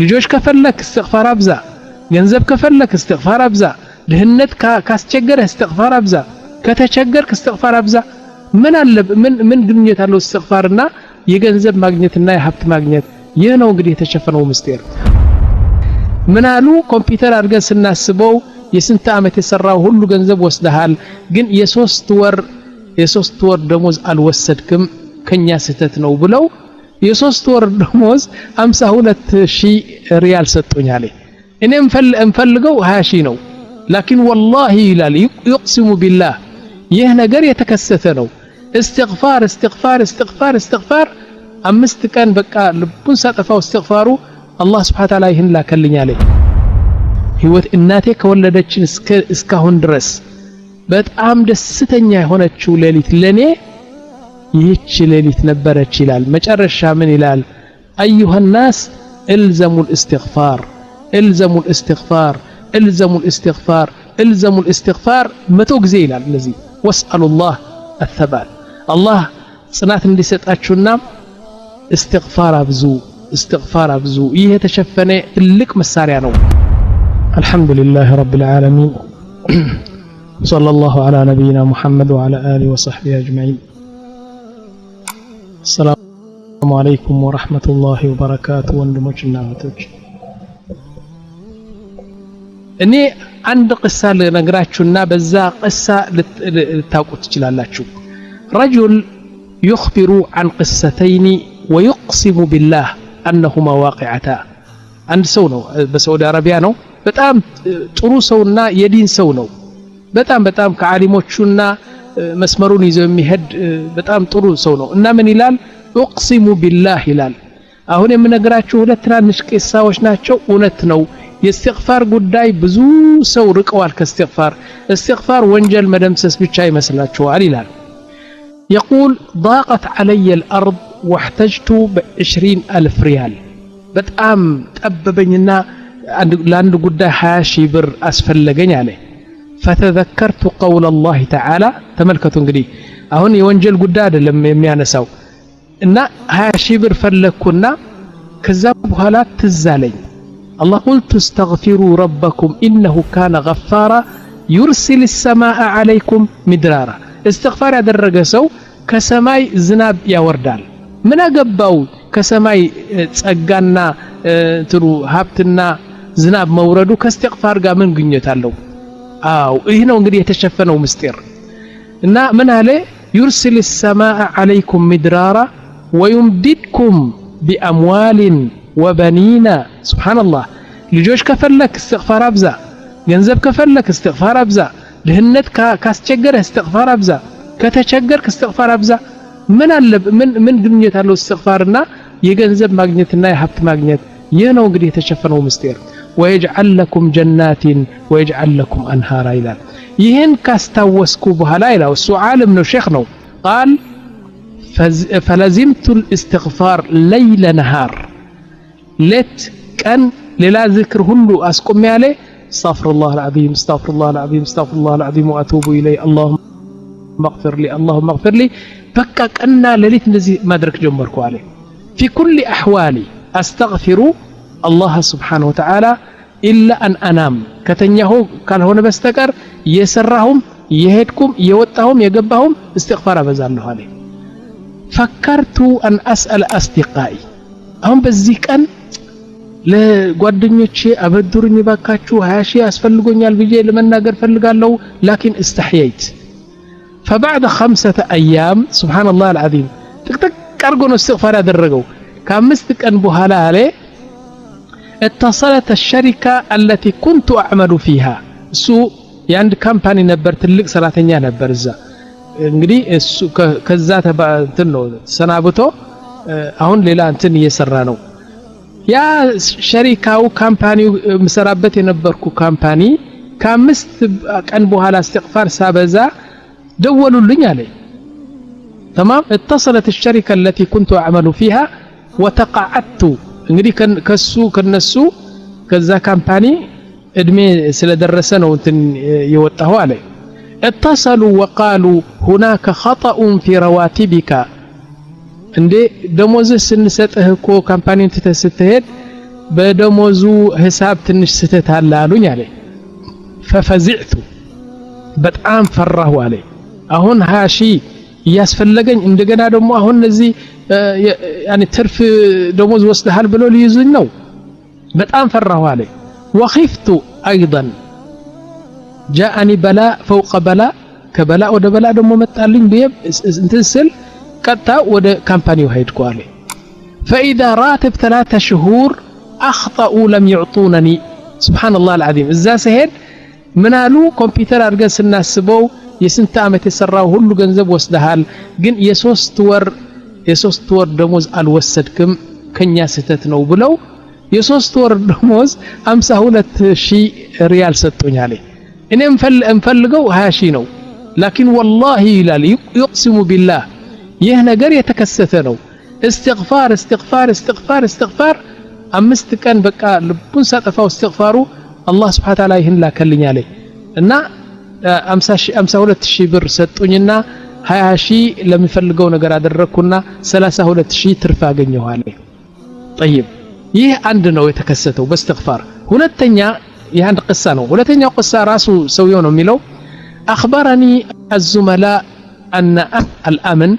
ልጆች ከፈለክ استغفار አብዛ ገንዘብ ከፈለክ استغفار አብዛ ድህነት ካስቸገረ استغفار አብዛ ከተቸገርክ استغفار አብዛ ምን ግንኙነት አለው استغفارና የገንዘብ ማግኘትና የሀብት ማግኘት ይህ ነው እንግዲህ የተሸፈነው ምስጢር ምን አሉ ኮምፒውተር አድርገን ስናስበው የስንት ዓመት የሰራው ሁሉ ገንዘብ ወስደሃል ግን የሶስት ወር ደሞዝ አልወሰድክም ከኛ ስህተት ነው ብለው የሶስት ወር ደሞዝ 52000 ሪያል ሰጡኛል እኔም እንፈልገው 20000 ነው لكن والله ይላል يقسم بالله ይህ ነገር የተከሰተ ነው استغفار استغفار استغفار استغفار አምስት ቀን በቃ ልቡን ሳጠፋው استغفارው الله سبحانه وتعالى ይህን ላከልኛል ህይወት እናቴ ከወለደችን እስካሁን ድረስ በጣም ደስተኛ የሆነችው ሌሊት ለኔ ይህች ሌሊት ነበረች ይላል መጨረሻ ምን ይላል ايها الناس الزموا الاستغفار الزموا الاستغفار الزموا الاستغفار الزموا الاستغفار መቶ ጊዜ ይላል ለዚህ واسالوا الله الثبات الله ጽናት እንዲሰጣችሁና استغفار ابزو ይሄ ተሸፈነ ትልቅ መሳሪያ ነው الحمد لله رب العالمين صلى الله على نبينا محمد وعلى آله وصحبه أجمعين السلام عليكم ورحمة الله وبركاته وندمجنا وتوج إني عند قصة لنقرأتشنا بزا قصة لتاوقت جلالاتشو رجل يخبر عن قصتين ويقسم بالله أنهما واقعتا عند سونو بسعودي عربية نو በጣም ጥሩ ሰውና የዲን ሰው ነው በጣም ከዓሊሞቹና መስመሩን ይዘው የሚሄድ በጣም ጥሩ ሰው ነው እና ምን ይላል اقسم بالله ይላል አሁን የምነግራችሁ ሁለት ትናንሽ ቂሳዎች ናቸው እውነት ነው የእስትግፋር ጉዳይ ብዙ ሰው ርቀዋል ከእስትግፋር ወንጀል መደምሰስ ብቻ ይመስላችኋል ይላል يقول ضاقت علي الارض واحتجت ب20000 ريال በጣም ጠበበኝና لأن قد 20,000 ብር አስፈለገኝ አለ فتذكرت قول الله تعالى ተመልከቱ እንግዲህ አሁን የወንጀል ጉዳይ አይደለም የሚያነሳው እና 20,000 ብር ፈለኩና ከዛ በኋላ ትዛለኝ الله قلت استغفروا ربكم إنه كان غفارا يرسل السماء عليكم مدرارا استغفار ያደረገ ሰው ከሰማይ ዝናብ ያወርዳል ምን አገባው ከሰማይ ጸጋና ትሩ ሀብትና ዝናብ መውረዱ ከእስትግፋር ጋር ምን ግንኙነት አለው ይሄ ነው እንግዲህ የተሸፈነው ምስጢር እና ምን አለ يرسل السماء عليكم مدرارا ويمددكم بأموال وبنين سبحان الله ልጆች ከፈለክ استغفار አብዛ ገንዘብ ከፈለክ استغفار አብዛ ድህነት ካስቸገረ استغفار አብዛ ከተቸገርክ استغفار አብዛ ምን ግንኙነት አለው استغفارና የገንዘብ ማግኘትና የሀብት ማግኘት ይህ ነው እንግዲህ የተሸፈነው ምስጢር ويجعل لكم جنات ويجعل لكم أنهارا إلى يهن كاستوسكو بهلا إلى السؤال من الشيخ نو قال فلزمت الاستغفار ليل نهار لت كان للا ذكر هلو أسكم عليه استغفر الله العظيم استغفر الله العظيم استغفر الله العظيم وأتوب إليه اللهم اغفر لي بكا كأننا لليت نزي ما درك جمركو عليه في كل أحوالي أستغفر الله سبحانه وتعالى إلا أن أنام كتنيهو كان هنا بستكر يسرهم يهدكم يوتهم يقبهم استغفار بزانه عليه فكرت أن أسأل أصدقائي هم بزيكا لقدنيوتشي أبدرني باكاتشو هاشي أسفلقوني البيجي لمن ناقر فلقالو لكن استحييت فبعد 5 أيام سبحان الله العظيم تك أرقون استغفار درقوا كان مستك أن بوهالا عليه اتصلت الشركة التي كنت أعمل فيها سو يعني كامباني نبر تلك سراتنيا نبر زا እንግዲህ እሱ ከዛ እንትን ነው ሰናብቶ አሁን ሌላ እንትን እየሰራ ነው ያ ሸሪካው ካምፓኒው መሰራበት የነበርኩ ካምፓኒ ከአምስት ቀን በኋላ استغفار ሳበዛ ደወሉልኝ አለኝ تمام اتصلت الشركة التي كنت أعمل فيها وتقاعدت እንግዲህ ከነሱ ከዛ ካምፓኒ እድሜ ስለደረሰ ነው እንትን የወጣው አለኝ اتصلوا وقالوا هناك خطأ في رواتبك እንዴ ደሞዝ ስንሰጥህ እኮ ካምፓኒን ተተስተሄድ በደሞዙ ሂሳብ ትንሽ ስተት አለ አሉኝ አለ ففزعت በጣም ፈራሁ አለ አሁን 20 ሺህ ያስፈልገኝ እንደገና ደግሞ አሁን እዚህ يعني ትርፍ ደሞዝ ወስደሃል ብሎ ሊይዙኝ ነው በጣም ፈራሁ አለ وخفت ايضا جاءني بلاء فوق بلاء كبلاء ወደ በላእ ደግሞ መጣልኝ እንትን ስል ቀጣ ወደ ካምፓኒው ሄድኩ አለ فاذا راتب 3 شهور اخطاوا لم يعطونني سبحان الله العظيم እዛ ሲሄድ ምን አሉ ኮምፒውተር አድርገን ስናስበው የስንት አመት የሰራው ሁሉ ገንዘብ ወስደሃል ግን የሶስት ወር ደሞዝ አልወሰድክም ከኛ ስተት ነው ብለው የሶስት ወር ደሞዝ 52000 ሪያል ሰጡኝ አለ እኔም እንፈልገው 20000 ነው لكن والله ይላል يقسم بالله ይህ ነገር የተከሰተ ነው استغفار استغفار استغفار استغفار 5 ቀን በቃ ልቡን ሳጠፋው استغفارu الله سبحانه وتعالى ይህን ላከልኝ አለ እና 52000 ብር ሰጡኝና 20000 ለሚፈልገው ነገር አደረኩና 32000 ትርፍ አገኘሁ አለ طيب ይህ አንድ ነው የተከሰተው በእስትግፋር ሁለተኛ የአንድ ቅሳ ነው ሁለተኛው ቅሳ ራሱ ሰውየው ነው የሚለው اخبرني الزملاء ان الامن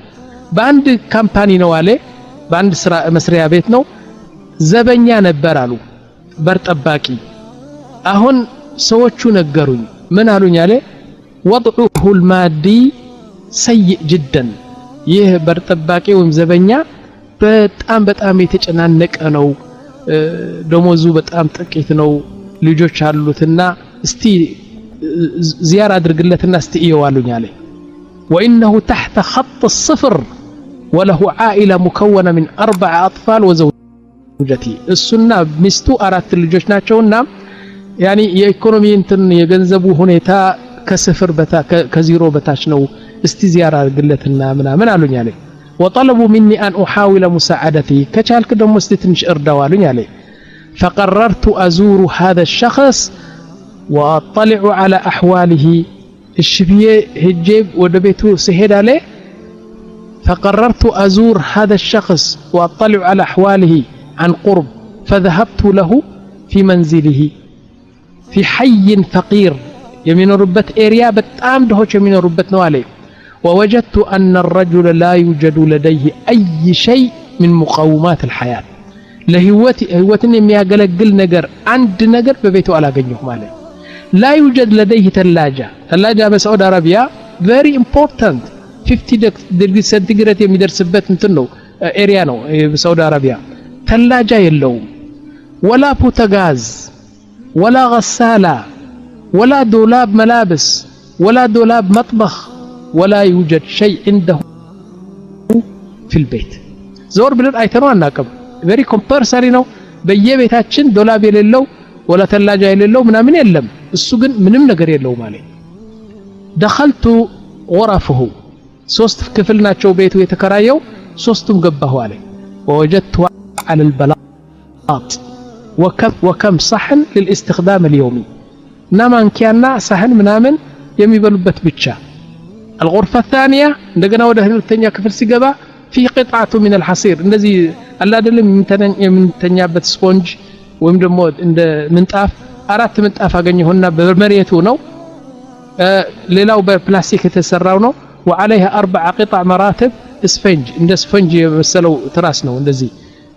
በአንድ ካምፓኒ ነው አለ በአንድ ስራ መስሪያ ቤት ነው ዘበኛ ነበር አሉ በር ጠባቂ አሁን ሰዎቹ ነገሩኝ ምን አሉኝ አለ وضعه المادي سيء جدا ይህ በር ጠባቂ ወይም ዘበኛ በጣም የተጨናነቀ ነው ደሞዙ በጣም ጥቂት ነው ልጆች አሉትና እስቲ زيارة አድርግለትና እስቲ ይዋሉኝ አለ وانه تحت خط الصفر وله عائلة مكونة من 4 اطفال وزوجتي السنة مستو 4 ልጆች ናቸውና يعني የኢኮኖሚ እንትን የገንዘቡ ሁኔታ ከስፍር ከዜሮ በታች ነው እስቲ زيارة አድርግለትና ምናምን አሉኝ አለ وطلبوا مني ان احاول مساعدته كچالك ደሞ እስቲ ትንሽ እርዳው አሉኝ አለ فقررت ازور هذا الشخص واطلع على احواله الشبيه هجيب ودبيتو سهد عليه فقررت ازور هذا الشخص واطلع على احواله عن قرب فذهبت له في منزله في حي فقير يمين ربت اريا بتام دهوش يمين ربت نو عليه ووجدت ان الرجل لا يوجد لديه اي شيء من مقومات الحياه لهوتن የሚያገለግል ነገር አንድ ነገር በቤቱ አላገኘሁ ማለት لا يوجد لديه ثلاجة بسعود عربية very important 50 degree centigrade የሚደርስበት እንትን ነው ኤሪያ ነው በሳውዲ አረቢያ ثلاجة የለውም ولا بوتاغاز ولا غسالة ولا دولاب ملابس ولا دولاب مطبخ ولا يوجد شيء عنده في البيت زور ብለን አይተነው አናውቅም very compulsory ነው በየቤታችን ዶላብ የሌለው ولا ثلاجة የሌለው ምናምን የለም እሱ ግን ምንም ነገር የለው ማለት دخلت غرفه 3 ክፍል ናቸው ቤቱ የተከራየው 3ቱም ገባሁ አለ ووجدت على البلاط وكم صحن للاستخدام اليومي ናማንኪያና ሳህን ምናምን የሚበሉበት ብቻ الغرفة الثانية እንደገና ወደ ሁለተኛ ክፍል ሲገባ في قطعة من الحصير እንደዚህ አላ አይደለም የምንተኛበት ስፖንጅ ወይም ደግሞ እንደ ምንጣፍ 4 ምንጣፍ አገኘሁና በመሬቱ ነው ሌላው በፕላስቲክ የተሰራው ነው وعليها 4 قطع مراتب اسفنج እንደ ስፖንጅ የመሰለው ትራስ ነው እንደዚህ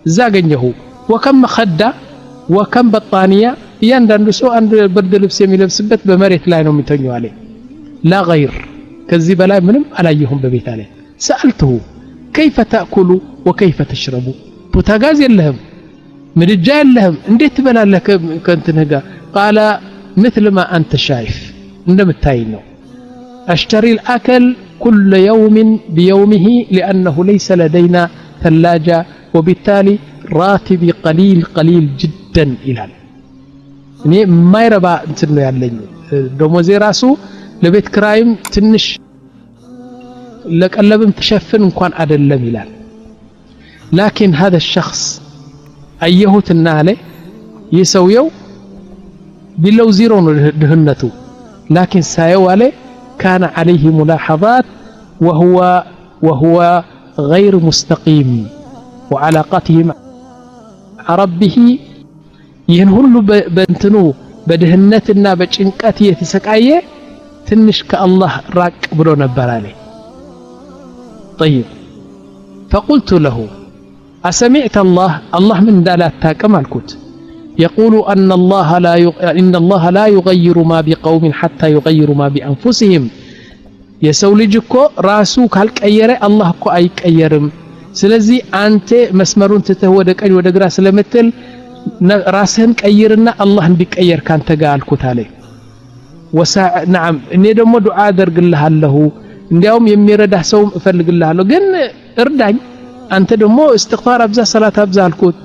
እዛ አገኘሁ وكم مخدة وكم بطانية እያንዳንዱ ሰው አንድ ብርድ ልብስ የሚለብስበት በመሬት ላይ ነው የሚተኛው አለ لا غير ከዚህ በላይ ምንም አላየሁም በቤት አለ سألته كيف تأكل وكيف تشرب بوتاغاز የለህም ምድጃ የለህም እንዴት ትበላለህ ከእንትንህ ጋር قال مثل ما أنت شايف እንደምታይ ነው أشتري الأكل كل يوم بيومه لأنه ليس لدينا ثلاجة وبالتالي راتبي قليل جدا إلى እኔ ማይረባ እንትን ነው ያለኝ ደሞዜ ራሱ ለቤት ክራይም ትንሽ ለቀለብም ተሸፍን እንኳን አይደለም ይላል لكن هذا الشخص አየሁትና አለ ይሰውየው ቢለው ዜሮ ነው ድህነቱ لكن ሳየው አለ كان عليه ملاحظات وهو غير مستقيم وعلاقته مع ربه ይህን ሁሉ በእንትኑ በድህነትና በጭንቀት የተሰቃየ ትንሽ ከአላህ ራቅ ብሎ ነበር አለ طيب فقلت له أسمعت الله من دالات تاكم الكت يقول أن الله لا يغير ما بقوم حتى يغير ما بأنفسهم يسولي جكو راسو كالكأيري الله كو أي كأيرم سلزي أنت مسمرون تتهودك أي ودقرا سلمتل راسهن كأيرنا الله بك أير كان تقال كتالي نعم إني دمو دعاء درق الله له እንዲያውም የሚረዳህ ሰው እፈልግልሃለሁ ግን እርዳኝ አንተ ደግሞ استغفار ابዛ صلاه ابዛ አልኩት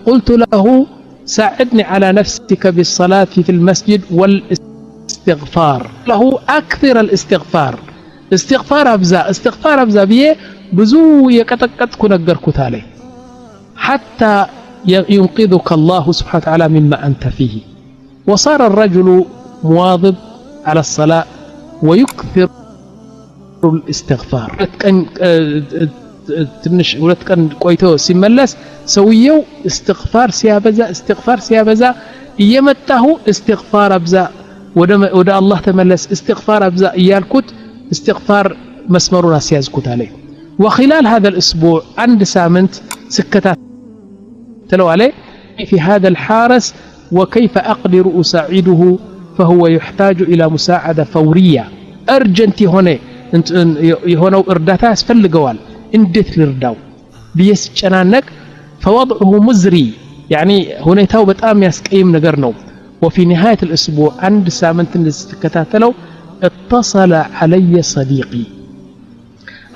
قلت له ساعدني على نفسك بالصلاه في المسجد والاستغفار له اكثر استغفار ابዛ ብዬ ብዙ የቀጠቀጥኩ ነገርኩት አለ حتى ينقذك الله سبحانه وتعالى مما انت فيه وصار الرجل مواظب على الصلاه ويكثر الاستغفار ትንሽ ሁለት ቀን ቆይቶ ሲመለስ ሰውየው استغفار ሲያበዛ እየመጣሁ استغفار አብዛ ወደ አላህ ተመለስ استغفار አብዛ እያልኩት استغفار መስመሩን አስያዝኩት አለ وخلال هذا الاسبوع عند سامنت سكتات تلو عليه في هذا الحارس وكيف اقدر اساعده فهو يحتاج الى مساعده فوريه ارجنتي هنا የሆነው እርዳታ ያስፈልገዋል እንዴት ልርዳው ቢያስጨናነቅ فوضعه مزري يعني ሁኔታው በጣም ያስቀይም ነገር ነው وفي نهايه الاسبوع عند سامنت እንደተከታተለው اتصل علي صديقي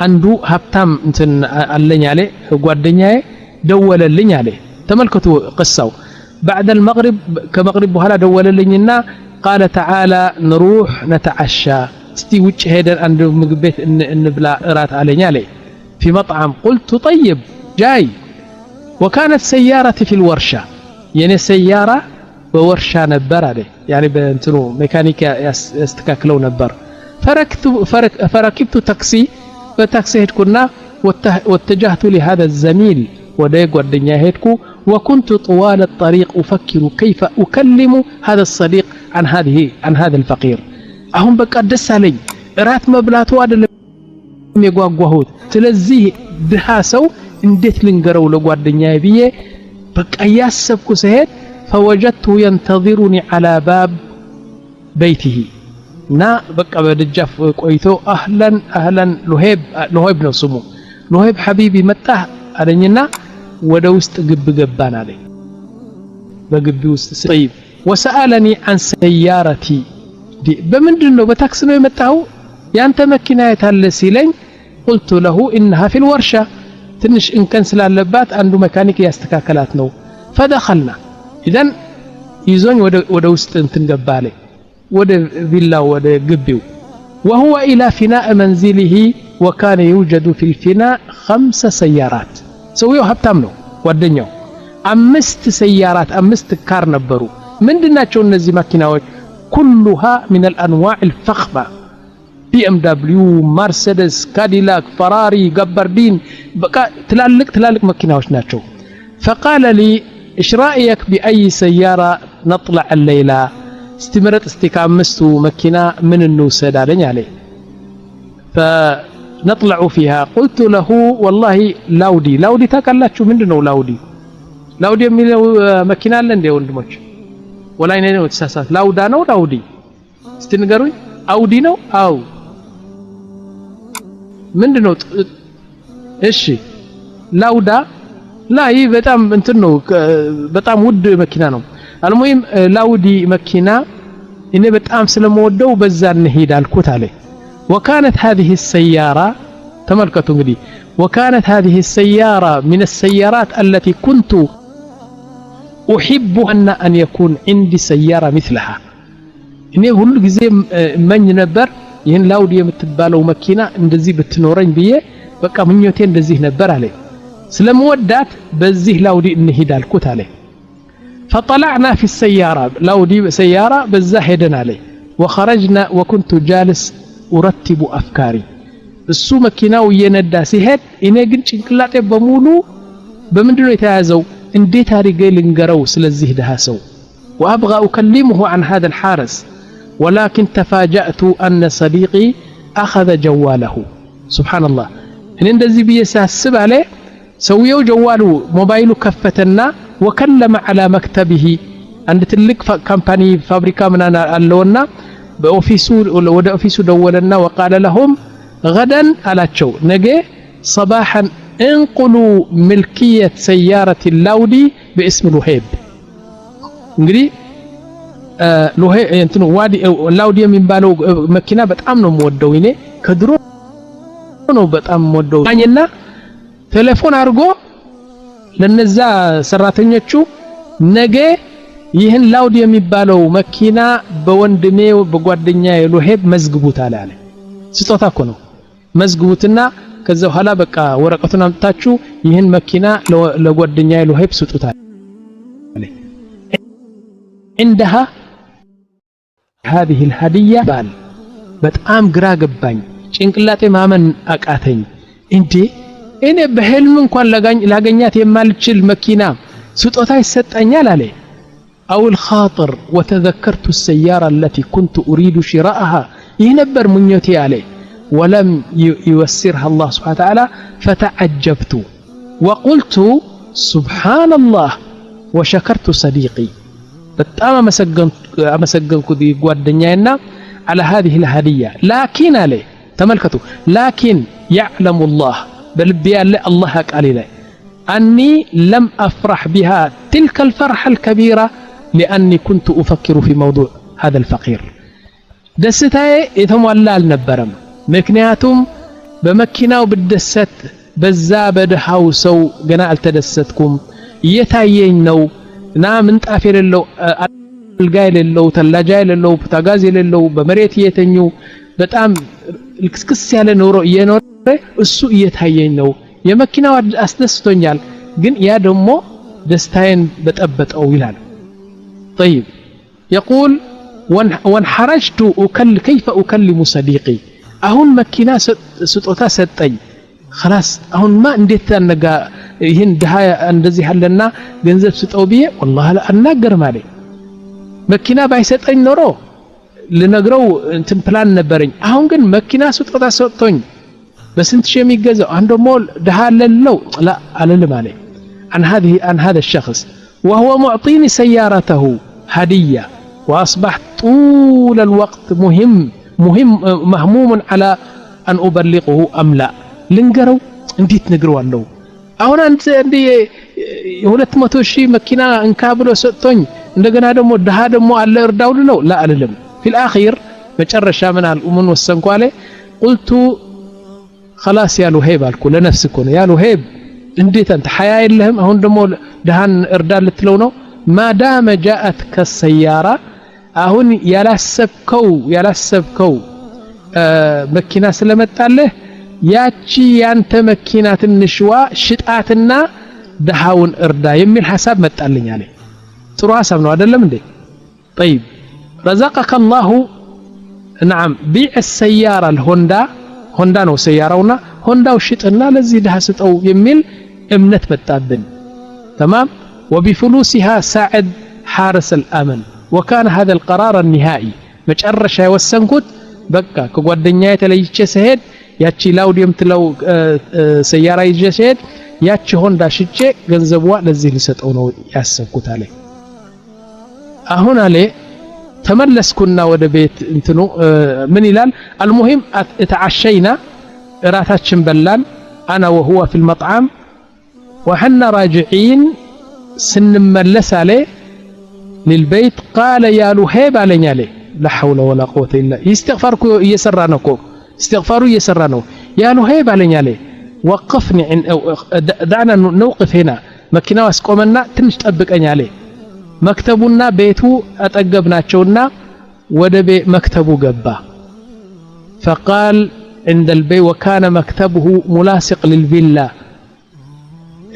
አንዱ ሀብታም እንትን አለኝ አለ ጓደኛዬ ደወለልኝ አለ ተመልከቱ قصው بعد المغرب كمغرب በኋላ ደወለልኝና قال تعالى نروح نتعشى استي وجه هيدن عند ምግብ ቤት እንብላ እራት አለኝ አለ في مطعم قلت طيب جاي وكانت سيارتي في الورشة يعني سيارة بورشة نبر عليه يعني بنتنو ميكانيكا يستكاكلو نبر فركبت تاكسي فتاكسي هيدكونا واتجهت لهذا الزميل وديق والدنيا هيدكو وكنت طوال الطريق أفكر كيف أكلم هذا الصديق عن هذا الفقير أهم بقى دس علي رات مبلاتو አይደለም የጓጓሁት ስለዚህ ድሃ ሰው እንዴት ልንገረው ለጓደኛዬ ብዬ በቃ ያሰብኩ ሰሄድ فوجدته ينتظرني على باب بيته ና በቃ በደጃፍ ቆይቶ اهلا لهيب ነው ስሙ لهيب حبيبي መጣህ አለኝና ወደ ውስጥ ግብ ገባን አለኝ በግቢ ውስጥ طيب وسألني عن سيارتي በምንድነው በታክሲ ነው የመጣው ያንተ መኪና የታለ ሲለኝ قلت له انها في الورشه ትንሽ እንከን ስላለባት አንዱ መካኒክ ያስተካከላት ነው فدخلنا اذا ይዞኝ ወደ ውስጥ እንትን ገባለ ወደ ቪላው ወደ ግቢው وهو الى فناء منزله وكان يوجد في الفناء 5 سيارات ሰውየው ሀብታም ነው ጓደኛው 5 سيارات 5 ካር ነበሩ ምንድናቸው እነዚህ መኪናዎች كلها من الانواع الفخمه BMW مرسيدس كاديلاك فراري جبردين بقى تلالك مكيناوش ناتشو فقال لي ايش رايك باي سياره نطلع الليله استمرت استكامستو مكينه من النوسد علي عليه فنطلع فيها قلت له والله لاودي تاكلاچو ምንድነው لاودي የሚለው መኪና አለ እንደ ወንድሞች ወላይ ነው ተሳሳት ላውዳ ነው ላውዲ እስቲ ንገሩኝ አውዲ ነው አው ምንድነው እሺ ላውዳ ላይ በጣም እንትን ነው በጣም ውድ መኪና ነው አልሙሂም ላውዲ መኪና እኔ በጣም ስለምወደው በዛ እንሄድ አልኩት አለ وكانت هذه السياره تملكتوا እንግዲህ وكانت هذه السياره من السيارات التي كنت احب ان يكون عندي سياره مثلها እኔ ሁሉ ጊዜ መኝ ነበር ይሄን ላውዲ የምትባለው መኪና እንደዚህ ብትኖረኝ ብዬ በቃ ምኞቴ እንደዚህ ነበር አለ ስለምወዳት በዚህ ላውዲ እንሄድ አልኩት አለ فطلعنا في السياره لاودي سياره بዛ ሄደን አለ وخرجنا وكنت جالس ارتب افكاري እሱ መኪናው እየነዳ ሲሄድ እኔ ግን ጭንቅላቴ በሙሉ በምንድነው የተያዘው እንዴት አድርጌ ልንገረው ስለዚህ ድሃ ሰው وأبغى أكلمه عن هذا الحارس ولكن تفاجأت أن صديقي أخذ جواله سبحان الله إن እንደዚህ ብዬ ሳስብ አለ ሰውየው ጀዋሉ ሞባይሉ ከፈተና وكلم على مكتبه عند ትልቅ ካምፓኒ ፋብሪካ ምናምን አለውና በኦፊሱ ወደ ኦፊሱ ደወለና وقال لهم غدا አላቸው ነገ صباحا انقلوا ملكية سيارة اللاودي باسم لوهيب እንግዲህ ሎሄ እንትኑ ዋዲ ላውዲ የሚባለው መኪና በጣም ነው የምወደው እኔ ከድሮ ነው በጣም የምወደው አኝና ቴሌፎን አድርጎ ለነዛ ሰራተኞቹ ነገ ይህን ላውዲ የሚባለው መኪና በወንድሜው በጓደኛዬ ሎሄብ መዝግቡት አለ ስጦታ እኮ ነው መዝግቡትና ከዛ በኋላ በቃ ወረቀቱን አምጣችሁ ይህን መኪና ለጓደኛዬ ሎሄብ ስጡት አለ عندها هذه الهدية بال በጣም ግራ ገባኝ ጭንቅላቴ ማመን አቃተኝ እንዴ እኔ በህልም እንኳን ላገኛት የማልችል መኪና ስጦታ ይሰጣኛል አለ أو الخاطر وتذكرت السيارة التي كنت أريد شراءها ينبر منيتي عليه ولم يوسرها الله سبحانه وتعالى فتعجبت وقلت سبحان الله وشكرت صديقي በጣም አመሰገንኩ ጓደኛዬና على هذه الهدية لكن عليه ተመልከቱ لكن يعلم الله بلبي الله قال لي أني لم أفرح بها تلك الفرحة الكبيرة لأني كنت أفكر في موضوع هذا الفقير دستاي يتمولى አልነበረም ምክንያቱም በመኪናው ብደሰት በዛ በደሃው ሰው ገና አልተደሰትኩም እየታየኝ ነው እና ምንጣፍ የሌለው አልጋ የሌለው ተላጃ የሌለው ፖታጋዝ የሌለው በመሬት እየተኙ በጣም ልክስክስ ያለ ኑሮ እየኖረ እሱ እየታየኝ ነው የመኪናው አስደስቶኛል ግን ያ ደግሞ ደስታዬን በጠበጠው ይላል طيب يقول وانحرجت كيف أكلم صديقي አሁን መኪና ስጦታ ሰጠኝ خلاص አሁን ማ እንዴት ታነጋ ይሄን ደሃ እንደዚህ አለና ገንዘብ ስጠው ብዬ والله አናገር ማለት መኪና ባይሰጠኝ ኖሮ ልነግረው እንትን ፕላን ነበረኝ አሁን ግን መኪና ስጦታ ሰጥቶኝ በስንት ሺህ የሚገዛው አንድ ሞል ደሃ አለለው لا አለል ማለት عن هذا الشخص وهو معطيني سيارته هدية وأصبحت طول الوقت مهموم على أن أبلغه أم لا ልንገረው እንዴት ነግረዋለሁ አሁን አንተ እንዴ 200 ሺህ መኪና እንካ ብሎ ሰጥቶኝ እንደገና ደግሞ ደሃ ደግሞ አለ እርዳው ነው لا አልልም في الأخير መጨረሻ ምን አልኡምን ወሰንኩ አለ قلت خلاص يا لهيب አልኩ ለነፍስኩ ነው ያ لهيب እንዴት አንተ ሐያ የለህም አሁን ደግሞ ደሃን እርዳ ልትለው ነው ما دام جاءتك السيارة አሁን ያላሰብከው መኪና ስለመጣለህ ያቺ ያንተ መኪና ትንሽዋ ሽጣትና ደሃውን እርዳ የሚል ሐሳብ መጣልኝ አለ ጥሩ ሐሳብ ነው አይደለም እንዴ طيب رزقك الله نعم بيع السيارة الهوندا ነው سيارውና ሆንዳው ሽጥና ለዚህ ደሃ ስጠው የሚል እምነት መጣብን تمام وبفلوسها ساعد حارس الأمن وكان هذا القرار النهائي መጨረሻ የወሰንኩት በቃ ከጓደኛዬ ተለይቼ ስሄድ ያቺ ላውዲየም ትለው ሰያራ ይዤ ስሄድ ያቺ ሆንዳ ሽጬ ገንዘቧ ለዚህ ሊሰጠው ነው ያሰብኩት አለ አሁን አለ ተመለስኩና ወደ ቤት እንትኑ ምን ይላል المهم اتعشينا እራታችን በላን انا وهو في المطعم وحنا راجعين سنملس عليه للبيت قال يا لهيب علينا عليه لا حول ولا قوة إلا يستغفرك يسرانكو استغفارو يسرانو يا لهيب علينا عليه وقفني دعنا نوقف هنا مكينا واسقومنا تنش تطبقني عليه مكتبنا بيتو أتقبناچونا ወደ መክተቡ ገባ فقال عند البيت وكان مكتبه ملاصق للفيلا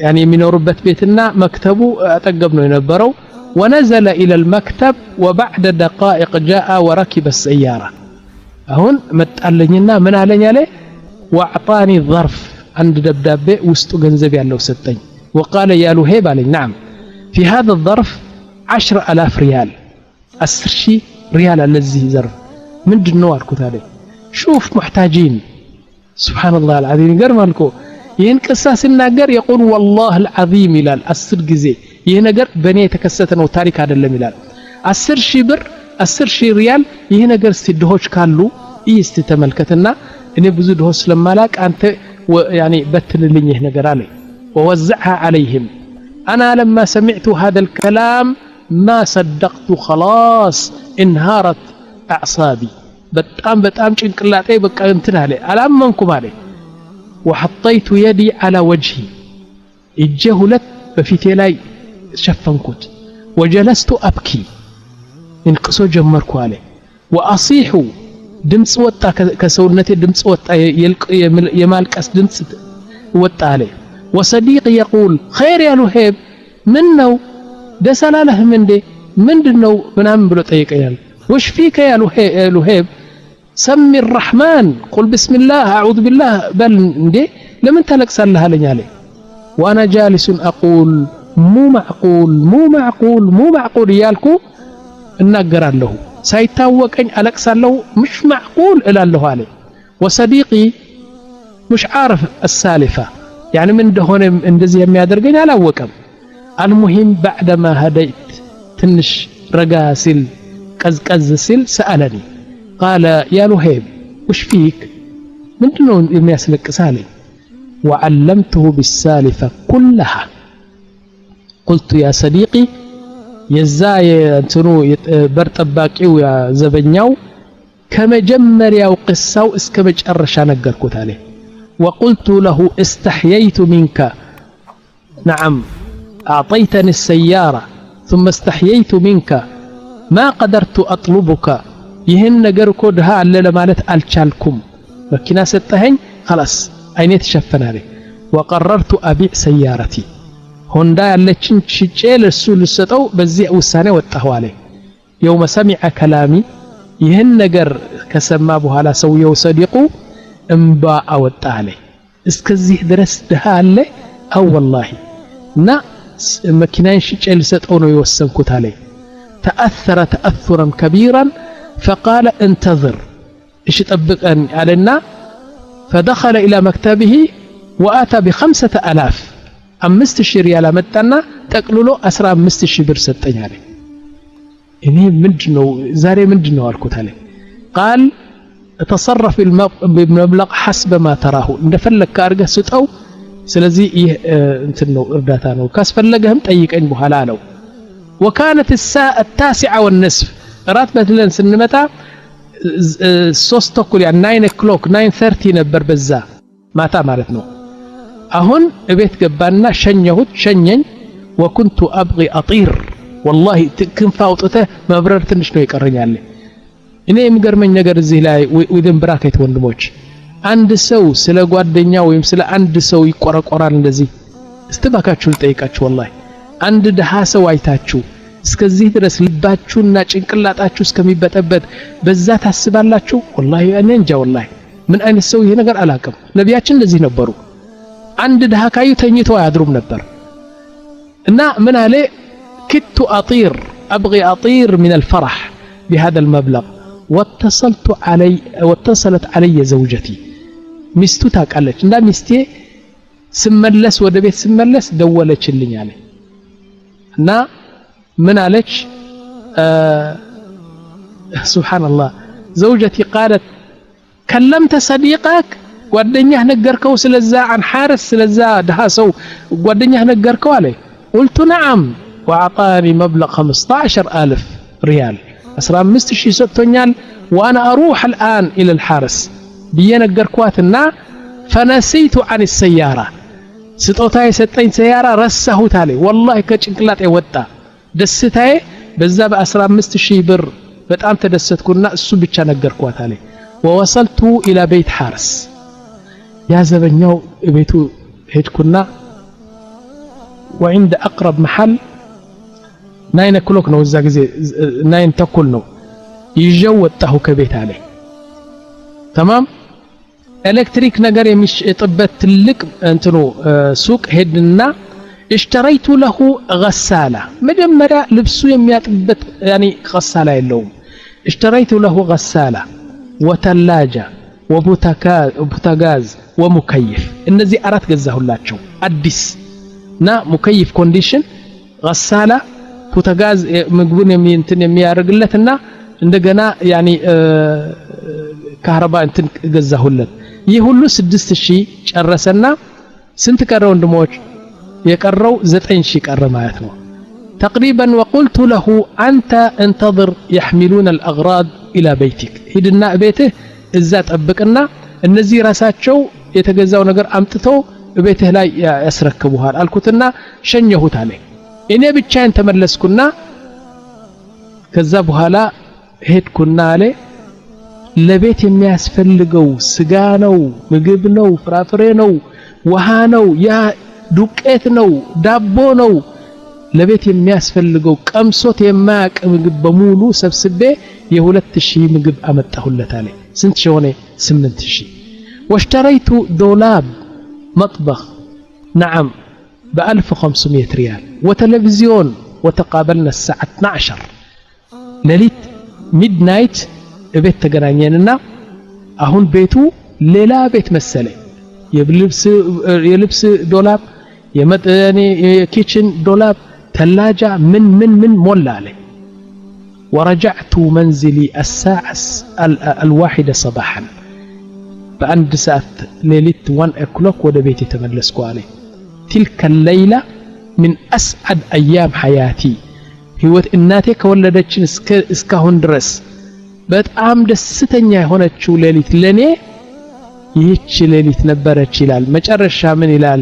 يعني የሚኖርበት ቤትና መክተቡ አጠገብ ነው የነበረው ونزل إلى المكتب وبعد دقائق جاء وركب السيارة هون متقلنينا من علينا عليه واعطاني ظرف عند دبدابه وسط ገንዘብ ያለው ሰጠኝ وقال يا لهيب علي نعم في هذا الظرف 10,000 ريال 10,000 ريال الذي ظرف من دنوار كتالي شوف محتاجين سبحان الله العظيم قرمالكو ይህን ቅሳ ሲናገር يقول والله العظيم ይላል 10 ጊዜ ይህ ነገር በእኔ የተከሰተ ነው ታሪክ አይደለም ይላል 10,000 ብር 10,000 ሪያል ይህ ነገር ሲድሆች ካሉ እስቲ ተመልከትና እኔ ብዙ ድሆች ስለማላቅ አንተ يعني በትንልኝ ይህ ነገር አለ ووزعها عليهم انا لما سمعت هذا الكلام ما صدقت خلاص انهارت اعصابي በጣም ጭንቅላቴ በቃ እንትን አለ አላመንኩም አለ وحطيت يدي على وجهي اجه ሁለት በፊቴ ላይ ሸፈንኩት وجلست ابكي እንቅሶ ጀመርኩ አለ واصيح ድምጽ ወጣ ከሰውነቴ ድምጽ ወጣ የማልቀስ ድምጽ ወጣ አለ وصديقي يقول خير يا لهيب من ነው ደሰላለህም እንዴ ምንድነው ምናምን ብሎ ጠይቀኛል وش فيك يا لهيب سمي الرحمن قل بسم الله أعوذ بالله بل ندي لمن تلقسالها لني عليه وأنا جالس أقول مو معقول يالكو النقر له سيتاوكن ألقسال له مش معقول إلا له عليه وصديقي مش عارف السالفة يعني من دهون اندزي يميادرقين على وكم المهم بعدما هديت تنش رقاسل كزسل سألني قال يا لهيب وش فيك من دون يمياسلك سالي وعلمته بالسالفة كلها قلت يا صديقي يزاي انتنو برطباقيو يا زبنياو كما جمرياو قصاو اسك مجرشا نغركوت عليه وقلت له استحييت منك نعم اعطيتني السيارة ثم استحييت منك ما قدرت اطلبك ይህን ነገር እኮ ድሃ አለ ለማለት አልቻልኩም መኪና ሰጠኸኝ خلاص አይኔ ተሸፈናለ وقررت ابيع سيارتي ሆንዳ ያለችን ሽጬ ለሱ ልሰጠው በዚህ ውሳኔ ወጣሁ አለ يوم سمع كلامي ይህን ነገር ከሰማ በኋላ ሰውየው ሰዲቁ እንባ አወጣ አለ እስከዚህ ድረስ ድሃ አለ አው والله እና መኪናን ሽጬ ልሰጠው ነው የወሰንኩት አለ تأثر تأثرا كبيرا فقال انتظر ايش طبقن علينا فدخل الى مكتبه واتى ب5000 5000 ريال متنا تقللو 15000 ብር ሰጠኝ አለ እኔ ምንድነው ዛሬ ምንድነው አልኩት አለ قال تصرف بالمبلغ حسب ما تراه እንደፈለክ አርገህ ስጠው ስለዚህ ይህ እንትን ነው እርዳታ ነው ካስፈለገህም ጠይቀኝ በኋላ አለው وكانت الساعه 9:30 ራት በትለን ስንመጣ 3 ተኩል ያ 9 o'clock 9:30 ነበር በዛ ማታ ማለት ነው አሁን እቤት ገባና ሸኘኝ وكنت ابغي اطير والله ክንፍ አውጥተ መብረር ትንሽ ነው ይቀርኛል እኔ የሚገርመኝ ነገር እዚህ ላይ within bracket ወንድሞች አንድ ሰው ስለ ጓደኛ ወይም ስለ አንድ ሰው ይቆረቆራል እንደዚህ እስተባካችሁ ልጠይቃችሁ والله አንድ ደሃ ሰው አይታችሁ እስከዚህ ድረስ ልባችሁና ጭንቅላታችሁ እስከሚበጠበጥ በዛ ታስባላችሁ والله እኔ እንጃ والله ምን አይነት ሰው ይሄ ነገር አላቀም ነቢያችን እንደዚህ ነበሩ አንድ ደሃ ካዩ ተኝተው አያድሩም ነበር እና ምን አለ كنت اطير ابغي اطير من الفرح بهذا المبلغ واتصلت علي زوجتي ሚስቱ ታውቃለች እና ሚስቴ ስመለስ ወደ ቤት ስመለስ ደወለችልኝ አለ እና من عليك سبحان الله زوجتي قالت كلمت صديقك ጓደኛህ ነገርከው ስለዛ عن حارس ስለዛ ደሃ ሰው ጓደኛህ ነገርከው አለ قلت نعم واعطاني مبلغ 15000 ريال 15000 ሰጥቶኛል وانا اروح الان الى الحارس بينغركواتنا فنسيت عن السياره ስጦታ የሰጠኝ ሰያራ ረሳሁት አለ والله ከጭንቅላቴ ወጣ ደስታዬ በዛ በ15000 ብር በጣም ተደሰትኩና እሱ ብቻ ነገርኳት አለ ووصلت الى بيت حارس يا زبنياو ቤቱ ሄድኩና وعند اقرب محل 9 o'clock ነው እዛ ጊዜ 9 ተኩል ነው ይዤው ወጣሁ ከቤት አለ تمام ኤሌክትሪክ ነገር የሚሽጥበት ትልቅ እንትኑ ሱቅ ሄድና اشتريت له غسالة مجمرة لبسو يمياتبت يعني غسالة اللوم اشتريت له غسالة وثلاجة وبوتاغاز ومكيف እነዚህ አራት ገዛሁላቸው አዲስ ና ሙከይፍ ኮንዲሽን غسالة ቡታጋዝ ምግቡን የሚያርግለትና እንደገና ያኒ ካህረባ እንትን ገዛሁለት ይህ ሁሉ 6000 ጨረሰና ስንት ቀረው ወንድሞች የቀረው 9000 ቀረ ማለት ነው تقريبا وقلت له أنت انتظر يحملون الأغراض إلى بيتك هيدنا بيته እዛ ጠብቅና እነዚህ ራሳቸው የተገዛው ነገር አምጥተው በቤትህ ላይ ያስረክቡሃል አልኩትና ሸኘሁት አለ እኔ ብቻዬን ተመለስኩና ከዛ በኋላ ሄድኩና አለ ለቤት የሚያስፈልገው ስጋ ነው ምግብ ነው ፍራፍሬ ነው ውሃ ነው ያ ዱቄት ነው ዳቦ ነው ለቤት የሚያስፈልገው ቀምሶት የማያቅ ምግብ በሙሉ ሰብስቤ የ2000 ምግብ አመጣሁለት አለ ስንት ሆነ 8000 واشتريت دولاب مطبخ نعم ب1500 ريال وتلفزيون وتقابلنا الساعة 12 ليلة ميد نايت بيت تقرانيننا أهون بيتو ليلة بيت مسلي يلبس دولاب يعني كيتشن دولاب ثلاجة من مولا عليه ورجعت منزلي الساعة 1 صباحا بأند ساعة ليلة 1 o'clock ودا بيتي تملسكو عليه تلك الليلة من أسعد أيام حياتي هيوت إناتي كولدتشن اسكاهون درس በጣም ደስተኛ የሆነችው ሌሊት ለኔ ይህች ሌሊት ነበረች ይላል መጨረሻ ምን ይላል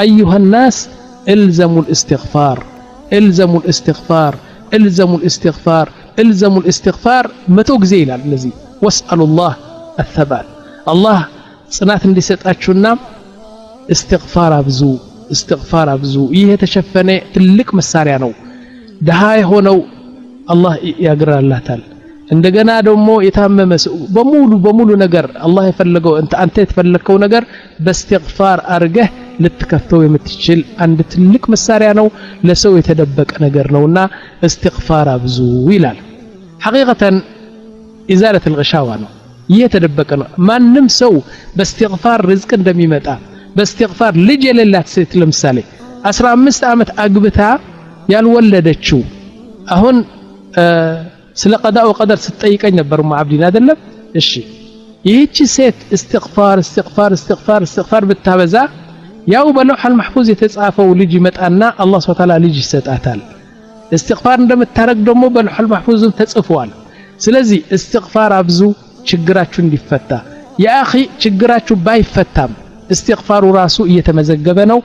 أيها الناس الزموا الاستغفار الزموا الاستغفار الزموا الاستغفار الزموا الاستغفار متو ጊዜ ይላል ለዚህ واسألوا الله الثبات الله ጽናት እንዲሰጣችሁና استغفار አብዙ ይሄ ተሸፈነ ትልቅ መሳሪያ ነው ደሃ የሆነው አላህ ያግራላታል እንደገና ደግሞ የታመመ በሙሉ ነገር አላህ የፈለገው አንተ የተፈለከው ነገር በእስትግፋር አርገህ ልትከፍተው የምትችል አንድ ትልቅ መሳሪያ ነው ለሰው የተደበቀ ነገር ነውና استغفار አብዙ ይላል حقيقة إزالة الغشاوة ነው የተደበቀ ነው ማንም ሰው በእስትግፋር ርዝቅ እንደሚመጣ በእስትግፋር ልጅ የሌላት ሴት ለምሳሌ 15 ዓመት አግብታ ያልወለደችው አሁን ስለ ቀዳው ቀደር ስትጠይቀኝ ነበር ማዓብዲን አይደለም እሺ ይህቺ ሴት استغفار ብታበዛ ያው በለውሐል መህፉዝ የተጻፈው ልጅ ይመጣና አላህ Subhanahu Ta'ala ልጅ ይሰጣታል استغفار እንደምታረግ ደግሞ በለውሐል መህፉዝ ተጽፏል ስለዚህ استغفار አብዙ ችግራችሁ እንዲፈታ ያ اخي ችግራችሁ ባይፈታም استغفار ራሱ እየተመዘገበ ነው